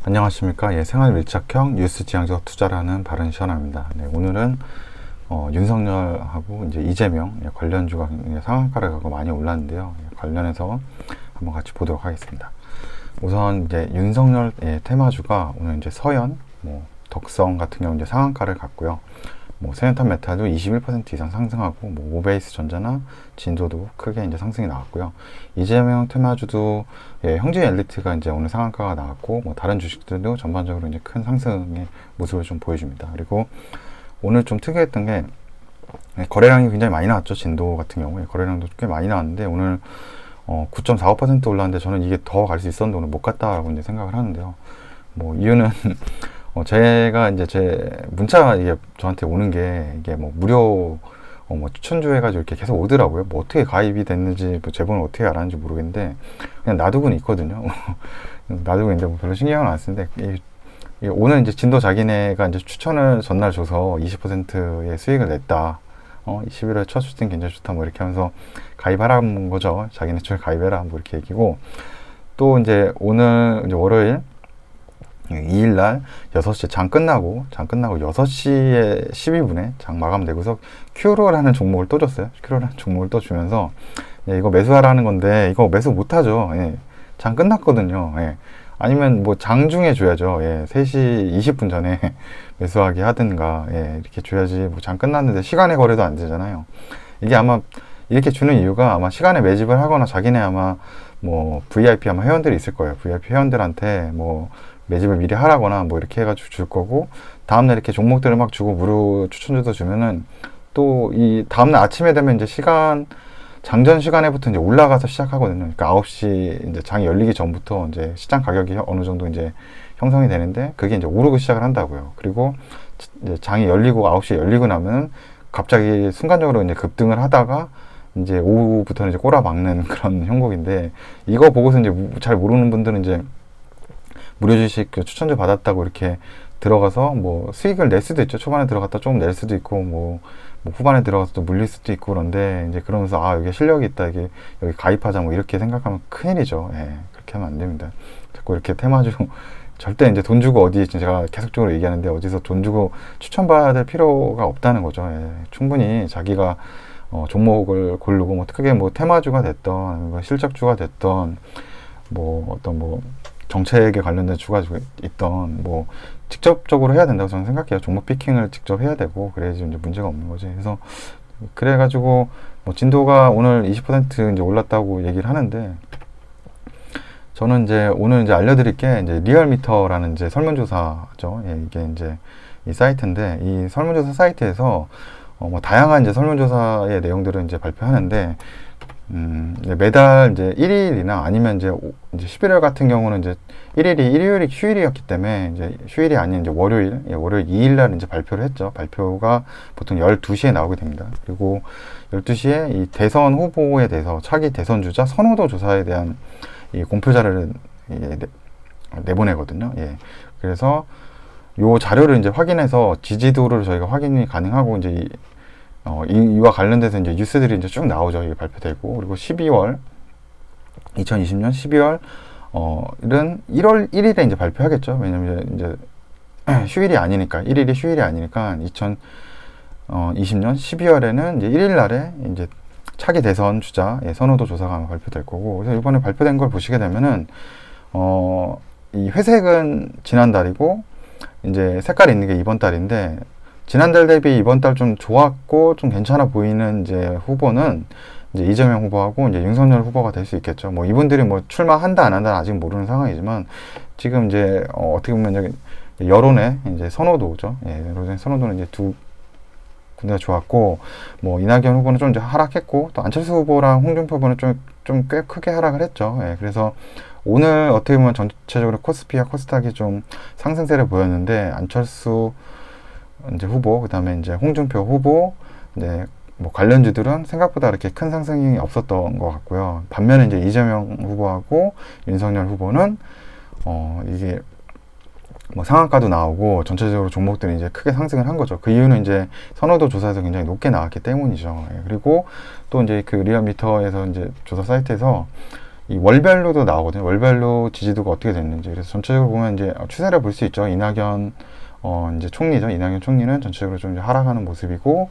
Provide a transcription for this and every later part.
안녕하십니까. 생활 밀착형 뉴스 지향적 투자라는 바른시원합니다. 오늘은 윤석열하고 이제 이재명 관련주가 상한가를 가고 많이 올랐는데요. 관련해서 한번 같이 보도록 하겠습니다. 우선 이제 윤석열 테마주가 오늘 이제 서현, 덕성 같은 경우 이제 상한가를 갔고요. 세연탄 메탈도 21% 이상 상승하고, 오베이스 전자나 진도도 크게 이제 상승이 나왔고요. 이재명 테마주도 형제 엘리트가 이제 오늘 상한가가 나왔고, 다른 주식들도 전반적으로 이제 큰 상승의 모습을 좀 보여줍니다. 그리고 오늘 좀 특이했던 게 거래량이 굉장히 많이 나왔죠. 진도 같은 경우에 거래량도 꽤 많이 나왔는데 오늘 9.45% 올랐는데 저는 이게 더 갈 수 있었는데 오늘 못 갔다라고 이제 생각을 하는데요. 이유는 제가 이제 제 문자가 이게 저한테 오는 게 이게 무료 추천주 해가지고 이렇게 계속 오더라고요. 어떻게 가입이 됐는지 제 번호 어떻게 알았는지 모르겠는데 그냥 놔두고는 있거든요. 놔두고 있는데 별로 신경은 안 쓰는데 오늘 이제 진도 자기네가 이제 추천을 전날 줘서 20%의 수익을 냈다. 11월 첫 슈팅 굉장히 좋다. 이렇게 하면서 가입하라는 거죠. 자기네 쪽에 가입해라. 이렇게 얘기고 또 이제 오늘 이제 월요일 2일날 6시에 장 끝나고 6시에 12분에 장 마감되고서 큐로라는 종목을 또 줬어요. 큐로라는 종목을 또 주면서 이거 매수하라는 건데 이거 매수 못하죠. 장 끝났거든요. 아니면 장중에 줘야죠. 3시 20분 전에 매수하게 하든가 이렇게 줘야지. 장 끝났는데 시간에 거래도 안 되잖아요. 이게 아마 이렇게 주는 이유가 아마 시간에 매집을 하거나 자기네 아마 VIP 아마 회원들이 있을 거예요. VIP 회원들한테 매집을 미리 하라거나 이렇게 해가지고 줄 거고, 다음날 이렇게 종목들을 막 주고 무료 추천주도 주면은 또 이 다음날 아침에 되면 이제 장전 시간에부터 이제 올라가서 시작하거든요. 그러니까 9시 이제 장이 열리기 전부터 이제 시장 가격이 어느 정도 이제 형성이 되는데 그게 이제 오르고 시작을 한다고요. 그리고 이제 장이 열리고 9시에 열리고 나면 갑자기 순간적으로 이제 급등을 하다가 이제 오후부터는 이제 꼬라박는 그런 형국인데, 이거 보고서 이제 잘 모르는 분들은 이제 무료 주식 추천주 받았다고 이렇게 들어가서 수익을 낼 수도 있죠. 초반에 들어갔다 조금 낼 수도 있고 후반에 들어가서 또 물릴 수도 있고, 그런데 이제 그러면서 여기 실력이 있다, 이게 여기 가입하자 이렇게 생각하면 큰일이죠. 그렇게 하면 안 됩니다. 자꾸 이렇게 테마주 절대 이제 돈 주고 제가 계속적으로 얘기하는데 어디서 돈 주고 추천받을 필요가 없다는 거죠. 충분히 자기가 종목을 고르고 크게 테마주가 됐던 실적주가 됐던 어떤 정책에 관련된 주가 있던 직접적으로 해야 된다고 저는 생각해요. 종목 피킹을 직접 해야 되고 그래야지 이제 문제가 없는 거지. 그래서 그래가지고 진도가 오늘 20% 이제 올랐다고 얘기를 하는데, 저는 이제 오늘 이제 알려드릴 게 이제 리얼미터라는 이제 설문조사죠. 이게 이제 이 사이트인데, 이 설문조사 사이트에서 다양한 이제 설문조사의 내용들을 이제 발표하는데, 매달 이제 1일이나 아니면 이제 11월 같은 경우는 이제 일요일이 휴일이었기 때문에 이제 휴일이 아닌 이제 월요일 2일 날 이제 발표를 했죠. 발표가 보통 12시에 나오게 됩니다. 그리고 12시에 이 대선 후보에 대해서 차기 대선 주자 선호도 조사에 대한 이 공표 자료를 내보내거든요. 그래서 요 자료를 이제 확인해서 지지도를 저희가 확인이 가능하고 이제 이와 관련돼서 이제 뉴스들이 이제 쭉 나오죠. 이게 발표되고, 그리고 2020년 12월, 은 1월 1일에 이제 발표하겠죠. 왜냐면 이제 휴일이 아니니까, 1일이 휴일이 아니니까, 2020년 12월에는 이제 1일 날에 이제 차기 대선 주자 선호도 조사가 아마 발표될 거고, 그래서 이번에 발표된 걸 보시게 되면은, 이 회색은 지난달이고, 이제 색깔이 있는 게 이번 달인데, 지난달 대비 이번 달 좀 좋았고 좀 괜찮아 보이는 이제 후보는 이제 이재명 후보하고 이제 윤석열 후보가 될 수 있겠죠. 이분들이 출마한다 안 한다 아직 모르는 상황이지만, 지금 이제 어떻게 보면 여론의 이제 선호도죠. 여론의 선호도는 이제 두 군데가 좋았고, 이낙연 후보는 좀 이제 하락했고, 또 안철수 후보랑 홍준표 후보는 좀 꽤 크게 하락을 했죠. 그래서 오늘 어떻게 보면 전체적으로 코스피와 코스닥이 좀 상승세를 보였는데, 안철수 이제 후보, 그 다음에 이제 홍준표 후보, 이제 관련주들은 생각보다 이렇게 큰 상승이 없었던 것 같고요. 반면에 이제 이재명 후보하고 윤석열 후보는 이게 상한가도 나오고 전체적으로 종목들이 이제 크게 상승을 한 거죠. 그 이유는 이제 선호도 조사에서 굉장히 높게 나왔기 때문이죠. 그리고 또 이제 그 리얼미터에서 이제 조사 사이트에서 이 월별로도 나오거든요. 월별로 지지도가 어떻게 됐는지. 그래서 전체적으로 보면 이제 추세를 볼 수 있죠. 이낙연 이제 총리죠. 이낙연 총리는 전체적으로 좀 이제 하락하는 모습이고,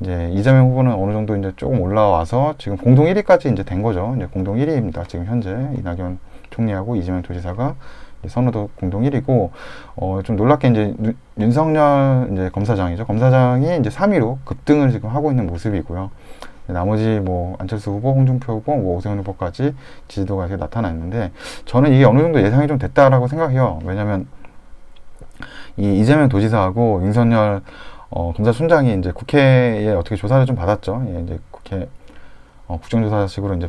이제 이재명 후보는 어느 정도 이제 조금 올라와서 지금 공동 1위까지 이제 된 거죠. 이제 공동 1위입니다. 지금 현재 이낙연 총리하고 이재명 도지사가 선호도 공동 1위고, 좀 놀랍게 이제 윤석열 이제 검사장이죠. 검사장이 이제 3위로 급등을 지금 하고 있는 모습이고요. 나머지 뭐 안철수 후보, 홍준표 후보, 뭐 오세훈 후보까지 지지도가 이렇게 나타났는데, 저는 이게 어느 정도 예상이 좀 됐다라고 생각해요. 왜냐면 이 이재명 도지사하고 윤석열 검사총장이 이제 국회에 어떻게 조사를 좀 받았죠. 예, 이제 국회 국정조사식으로 이제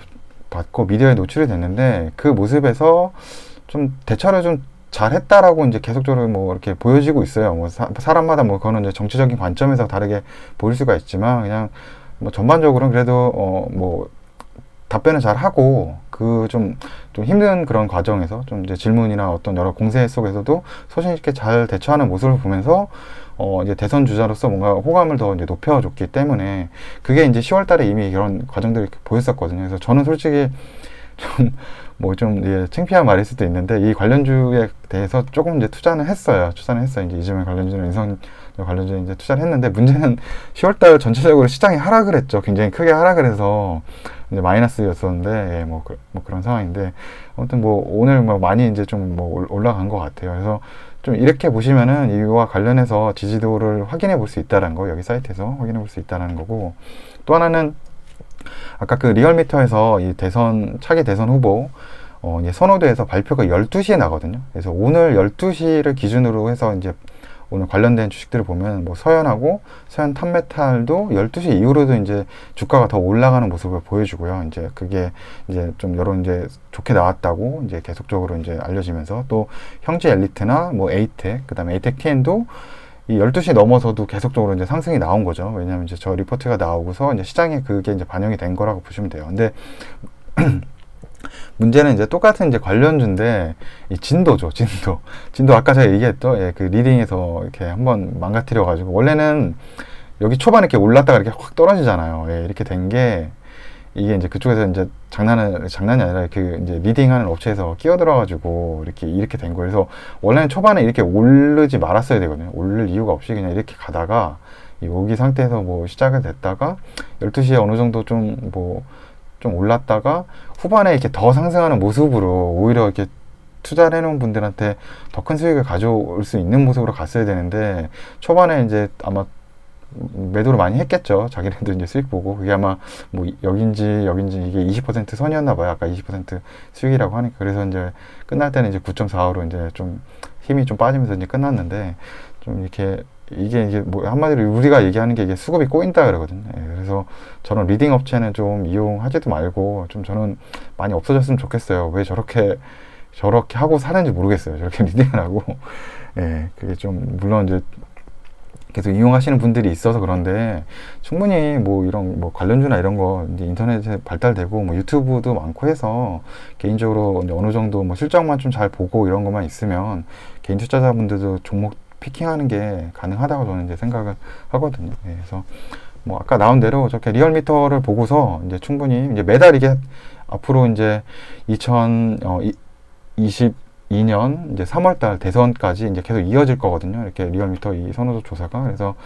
받고 미디어에 노출이 됐는데, 그 모습에서 좀 대처를 좀 잘했다라고 이제 계속적으로 뭐 이렇게 보여지고 있어요. 뭐 사람마다 뭐 그거는 이제 정치적인 관점에서 다르게 보일 수가 있지만, 그냥 뭐 전반적으로는 그래도 뭐 답변을 잘 하고, 그 좀 힘든 그런 과정에서 좀 이제 질문이나 어떤 여러 공세 속에서도 소신 있게 잘 대처하는 모습을 보면서 이제 대선 주자로서 뭔가 호감을 더 이제 높여줬기 때문에, 그게 이제 10월 달에 이미 이런 과정들이 보였었거든요. 그래서 저는 솔직히 좀 창피한 말일 수도 있는데, 이 관련주에 대해서 조금 이제 투자는 했어요. 이제 이재명 관련주는 윤석열 관련주에 이제 투자를 했는데, 문제는 10월달 전체적으로 시장이 하락을 했죠. 굉장히 크게 하락을 해서 이제 마이너스였었는데, 예, 뭐 그런 상황인데, 아무튼 뭐 오늘 뭐 많이 이제 좀 뭐 올라간 것 같아요. 그래서 좀 이렇게 보시면은 이와 관련해서 지지도를 확인해 볼 수 있다는 거, 여기 사이트에서 확인해 볼 수 있다는 거고, 또 하나는 아까 그 리얼미터에서 이 차기 대선 후보 이제 선호도에서 발표가 12시에 나거든요. 그래서 오늘 12시를 기준으로 해서 이제 오늘 관련된 주식들을 보면 뭐 서현하고 서현 탑메탈도 12시 이후로도 이제 주가가 더 올라가는 모습을 보여주고요. 이제 그게 이제 좀 여러 이제 좋게 나왔다고 이제 계속적으로 이제 알려지면서, 또 형제 엘리트나 뭐 에이텍, 그다음에 에이텍 TN도 이 12시 넘어서도 계속적으로 이제 상승이 나온 거죠. 왜냐하면 이제 저 리포트가 나오고서 이제 시장에 그게 이제 반영이 된 거라고 보시면 돼요. 근데 문제는 이제 똑같은 이제 관련주인데, 이 진도죠. 진도 아까 제가 얘기했던, 예, 그 리딩에서 이렇게 한번 망가뜨려 가지고, 원래는 여기 초반에 이렇게 올랐다가 이렇게 확 떨어지잖아요. 예, 이렇게 된 게, 이게 이제 그쪽에서 이제 장난이 아니라 그 이제 리딩하는 업체에서 끼어들어 가지고 이렇게 된 거예요. 그래서 원래는 초반에 이렇게 오르지 말았어야 되거든요. 오를 이유가 없이 그냥 이렇게 가다가 여기 상태에서 뭐 시작을 됐다가 12시에 어느 정도 좀 올랐다가 후반에 이렇게 더 상승하는 모습으로 오히려 이렇게 투자를 해놓은 분들한테 더 큰 수익을 가져올 수 있는 모습으로 갔어야 되는데, 초반에 이제 아마 매도를 많이 했겠죠. 자기네도 이제 수익 보고, 그게 아마 뭐 여긴지 이게 20% 선이었나 봐요. 아까 20% 수익이라고 하니까. 그래서 이제 끝날 때는 이제 9.45로 이제 좀 힘이 좀 빠지면서 이제 끝났는데, 좀 이게 뭐 한마디로 우리가 얘기하는 게 이게 수급이 꼬인다 그러거든요. 예, 그래서 저는 리딩 업체는 좀 이용하지도 말고, 좀 저는 많이 없어졌으면 좋겠어요. 왜 저렇게 하고 사는지 모르겠어요. 저렇게 리딩을 하고. 예, 그게 좀 물론 이제 계속 이용하시는 분들이 있어서 그런데, 충분히 뭐 이런 뭐 관련주나 이런 거 이제 인터넷에 발달되고 뭐 유튜브도 많고 해서, 개인적으로 이제 어느 정도 뭐 실적만 좀 잘 보고 이런 것만 있으면 개인 투자자분들도 종목 피킹하는 게 가능하다고 저는 이제 생각을 하거든요. 예, 그래서 뭐 아까 나온 대로 저렇게 리얼미터를 보고서 이제 충분히 이제 매달 이게 앞으로 이제 2022년 이제 3월달 대선까지 이제 계속 이어질 거거든요. 이렇게 리얼미터 이 선호도 조사가. 그래서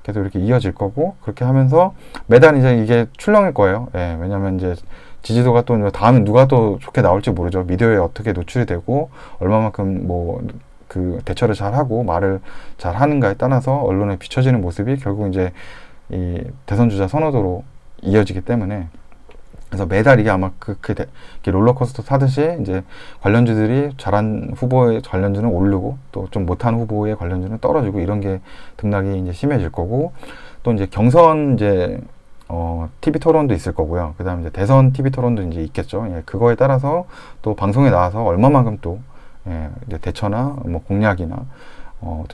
계속 이렇게 이어질 거고, 그렇게 하면서 매달 이제 이게 출렁일 거예요. 예, 왜냐면 이제 지지도가 또 다음에 누가 또 좋게 나올지 모르죠. 미디어에 어떻게 노출이 되고 얼마만큼 뭐 그 대처를 잘 하고 말을 잘 하는가에 따라서 언론에 비춰지는 모습이 결국 이제 이 대선 주자 선호도로 이어지기 때문에, 그래서 매달 이게 아마 이렇게 롤러코스터 타듯이 이제 관련주들이 잘한 후보의 관련주는 오르고, 또 좀 못한 후보의 관련주는 떨어지고, 이런 게 등락이 이제 심해질 거고, 또 이제 경선 이제 TV 토론도 있을 거고요. 그 다음에 이제 대선 TV 토론도 이제 있겠죠. 예, 그거에 따라서 또 방송에 나와서 얼마만큼 또 이제 대처나 뭐 공약이나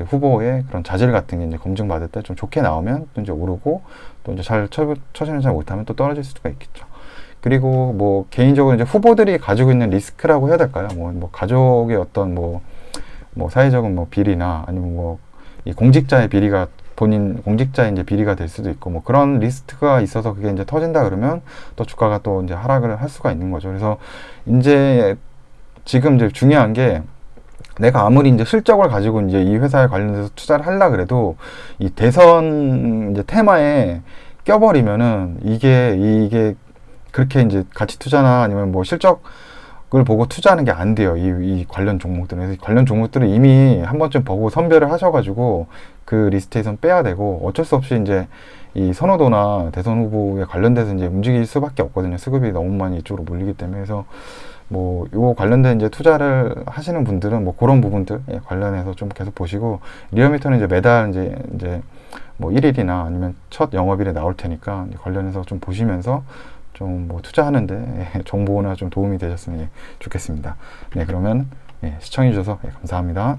후보의 그런 자질 같은 게 이제 검증받을 때 좀 좋게 나오면 또 이제 오르고, 또 이제 처신을 잘 못하면 또 떨어질 수가 있겠죠. 그리고 뭐 개인적으로 이제 후보들이 가지고 있는 리스크라고 해야 될까요? 뭐 가족의 어떤 뭐 사회적인 뭐 비리나, 아니면 뭐 이 공직자의 비리가 본인 공직자의 이제 비리가 될 수도 있고 뭐 그런 리스트가 있어서 그게 이제 터진다 그러면 또 주가가 또 이제 하락을 할 수가 있는 거죠. 그래서 이제 지금 이제 중요한 게 내가 아무리 이제 실적을 가지고 이제 이 회사에 관련돼서 투자를 하려 그래도 이 대선 이제 테마에 껴버리면은 이게 그렇게 이제 가치 투자나 아니면 뭐 실적을 보고 투자하는 게 안 돼요. 이 관련 종목들은. 그래서 관련 종목들은 이미 한 번쯤 보고 선별을 하셔가지고 그 리스트에선 빼야 되고 어쩔 수 없이 이제 이 선호도나 대선 후보에 관련돼서 이제 움직일 수밖에 없거든요. 수급이 너무 많이 이쪽으로 몰리기 때문에. 그래서 뭐 요 관련된 이제 투자를 하시는 분들은 뭐 그런 부분들 관련해서 좀 계속 보시고 리얼미터는 이제 매달 이제 뭐 1일이나 아니면 첫 영업일에 나올 테니까 관련해서 좀 보시면서 좀 뭐 투자하는데 정보나 좀 도움이 되셨으면 좋겠습니다. 네, 그러면 시청해 주셔서 감사합니다.